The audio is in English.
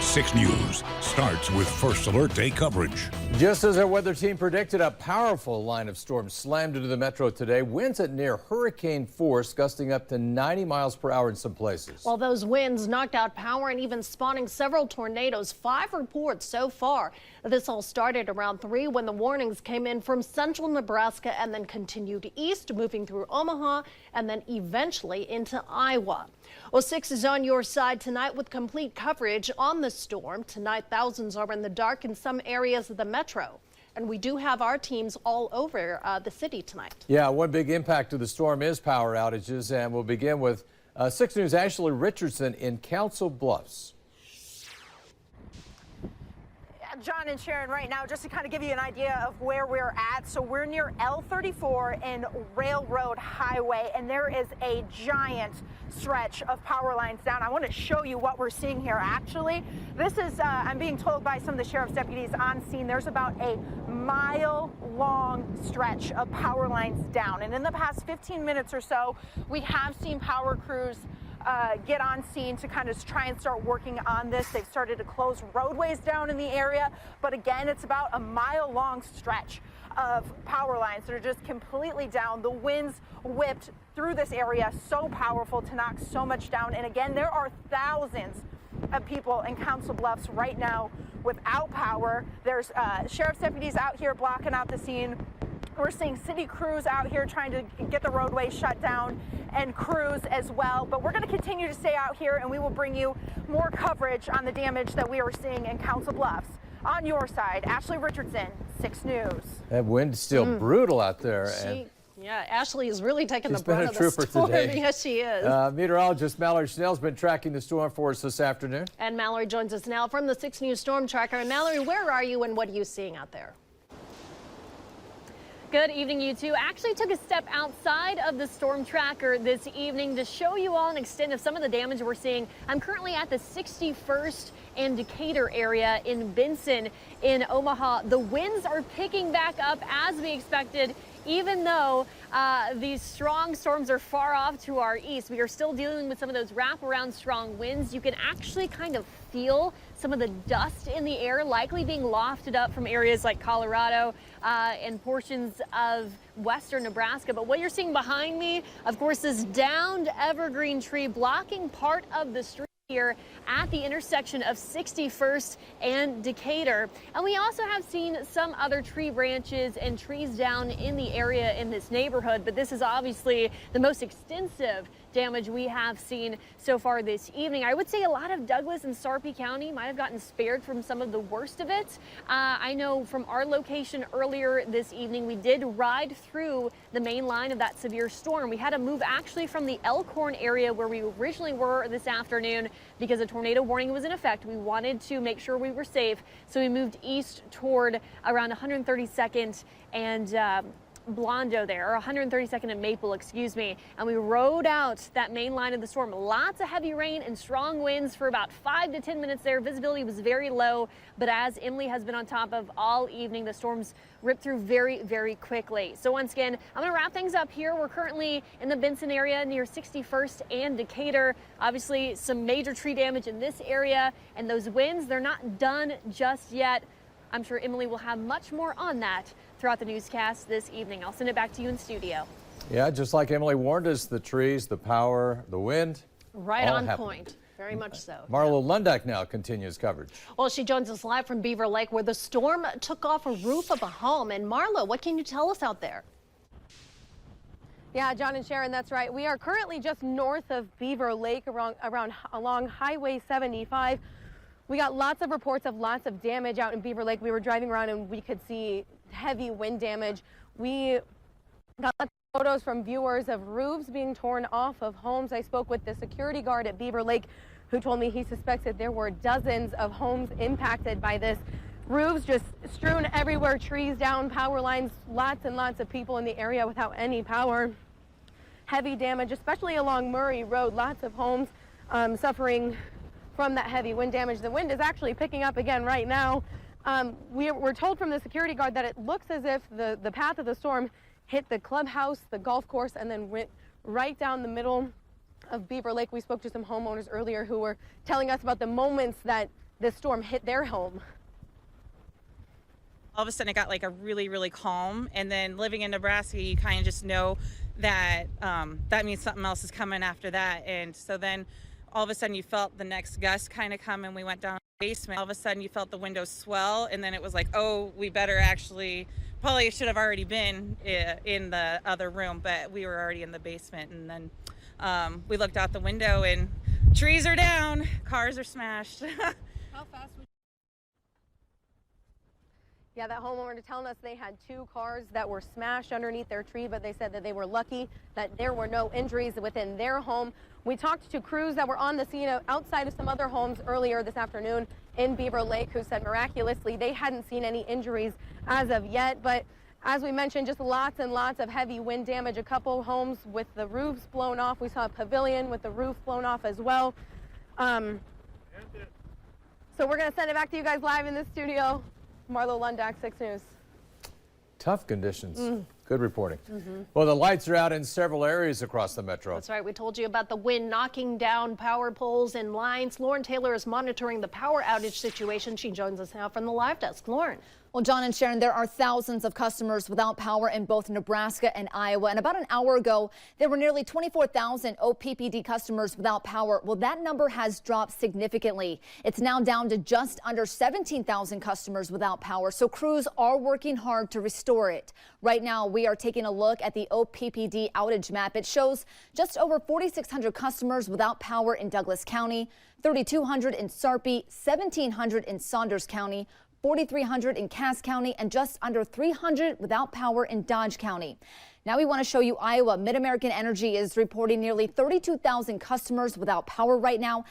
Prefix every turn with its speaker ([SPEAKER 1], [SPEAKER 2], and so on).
[SPEAKER 1] 6 News starts with First Alert Day coverage.
[SPEAKER 2] Just as our weather team predicted, a powerful line of storms slammed into the metro today. Winds at near hurricane force, gusting up to 90 miles per hour in some places.
[SPEAKER 3] Well, those winds knocked out power and even spawning several tornadoes. 5 reports so far. This all started around 3 when the warnings came in from central Nebraska and then continued east, moving through Omaha and then eventually into Iowa. Well, 6 is on your side tonight with complete coverage on the storm. Tonight, thousands are in the dark in some areas of the metro. And we do have our teams all over the city tonight. Yeah,
[SPEAKER 2] one big impact of the storm is power outages. And we'll begin with 6 News' Ashley Richardson in Council Bluffs.
[SPEAKER 4] John and Sharon, right now, just to kind of give you an idea of where we're at. So we're near L34 and Railroad Highway, and there is a giant stretch of power lines down. I want to show you what we're seeing here. Actually, this is, I'm being told by some of the sheriff's deputies on scene, there's about a mile-long stretch of power lines down. And in the past 15 minutes or so, we have seen power crews get on scene to kind of try and start working on this. They've started to close roadways down in the area, but again, it's about a mile-long stretch of power lines that are just completely down. The winds whipped through this area so powerful to knock so much down. And again, there are thousands of people in Council Bluffs right now without power. There's sheriff's deputies out here blocking out the scene. We're seeing city crews out here trying to get the roadway shut down and crews as well. But we're going to continue to stay out here and we will bring you more coverage on the damage that we are seeing in Council Bluffs. On your side, Ashley Richardson, 6 News.
[SPEAKER 2] That wind's still brutal out there.
[SPEAKER 3] Yeah, Ashley is really taking the brunt of
[SPEAKER 2] the
[SPEAKER 3] storm.
[SPEAKER 2] Today.
[SPEAKER 3] Yes, she is.
[SPEAKER 2] Meteorologist Mallory Schnell's been tracking the storm for us this afternoon.
[SPEAKER 3] And Mallory joins us now from the 6 News Storm Tracker. And Mallory, where are you and what are you seeing out there?
[SPEAKER 5] Good evening, you two. Actually took a step outside of the storm tracker this evening to show you all an extent of some of the damage we're seeing. I'm currently at the 61st and Decatur area in Benson in Omaha. The winds are picking back up as we expected. Even though these strong storms are far off to our east, we are still dealing with some of those wraparound strong winds. You can actually kind of feel some of the dust in the air, likely being lofted up from areas like Colorado and portions of western Nebraska. But what you're seeing behind me, of course, is downed evergreen tree blocking part of the street here at the intersection of 61st and Decatur. And we also have seen some other tree branches and trees down in the area in this neighborhood, but this is obviously the most extensive damage we have seen so far this evening. I would say a lot of Douglas and Sarpy County might have gotten spared from some of the worst of it. I know from our location earlier this evening, we did ride through the main line of that severe storm. We had to move actually from the Elkhorn area where we originally were this afternoon because a tornado warning was in effect. We wanted to make sure we were safe, so we moved east toward around 132nd and Blondo there, or 132nd and Maple, excuse me, and we rode out that main line of the storm. Lots of heavy rain and strong winds for about 5 to 10 minutes there. Visibility was very low, but as Emily has been on top of all evening, the storms ripped through very, very quickly. So once again, I'm going to wrap things up here. We're currently in the Benson area near 61st and Decatur. Obviously, some major tree damage in this area, and those winds, they're not done just yet. I'm sure Emily will have much more on that throughout the newscast this evening. I'll send it back to you in studio.
[SPEAKER 2] Yeah, just like Emily warned us, the trees, the power, the wind.
[SPEAKER 3] Right on point. Very much so.
[SPEAKER 2] Marlo Lundak now continues coverage.
[SPEAKER 3] Well, she joins us live from Beaver Lake where the storm took off a roof of a home. And Marlo, what can you tell us out there?
[SPEAKER 6] Yeah, John and Sharon, that's right. We are currently just north of Beaver Lake along Highway 75. We got lots of reports of lots of damage out in Beaver Lake. We were driving around and we could see heavy wind damage. We got lots of photos from viewers of roofs being torn off of homes. I spoke with the security guard at Beaver Lake who told me he suspects that there were dozens of homes impacted by this. Roofs just strewn everywhere, trees down, power lines, lots and lots of people in the area without any power. Heavy damage, especially along Murray Road. Lots of homes suffering from that heavy wind damage. The wind is actually picking up again right now. We're told from the security guard that it looks as if the path of the storm hit the clubhouse, the golf course, and then went right down the middle of Beaver Lake. We spoke to some homeowners earlier who were telling us about the moments that this storm hit their home.
[SPEAKER 7] All of a sudden it got like a really calm, and then living in Nebraska, you kind of just know that that means something else is coming after that. And so then all of a sudden you felt the next gust kind of come, and we went down to the basement. All of a sudden you felt the windows swell, and then it was like, oh, we better actually, probably should have already been in the other room, but we were already in the basement. And then we looked out the window and trees are down, cars are smashed.
[SPEAKER 6] How fast was Yeah, that homeowner telling us they had 2 cars that were smashed underneath their tree, but they said that they were lucky that there were no injuries within their home. We talked to crews that were on the scene outside of some other homes earlier this afternoon in Beaver Lake, who said miraculously they hadn't seen any injuries as of yet. But as we mentioned, just lots and lots of heavy wind damage. A couple homes with the roofs blown off. We saw a pavilion with the roof blown off as well. So we're going to send it back to you guys live in the studio. Marlo Lundak, 6 News.
[SPEAKER 2] Tough conditions. Good reporting. Well, the lights are out in several areas across the metro.
[SPEAKER 3] That's right. We told you about the wind knocking down power poles and lines. Lauren Taylor is monitoring the power outage situation. She joins us now from the live desk. Lauren.
[SPEAKER 8] Well, John and Sharon, there are thousands of customers without power in both Nebraska and Iowa. And about an hour ago, there were nearly 24,000 OPPD customers without power. Well, that number has dropped significantly. It's now down to just under 17,000 customers without power. So crews are working hard to restore it. Right now, we are taking a look at the OPPD outage map. It shows just over 4,600 customers without power in Douglas County, 3,200 in Sarpy, 1,700 in Saunders County, 4,300 in Cass County, and just under 300 without power in Dodge County. Now we want to show you Iowa. Mid-American Energy is reporting nearly 32,000 customers without power right now.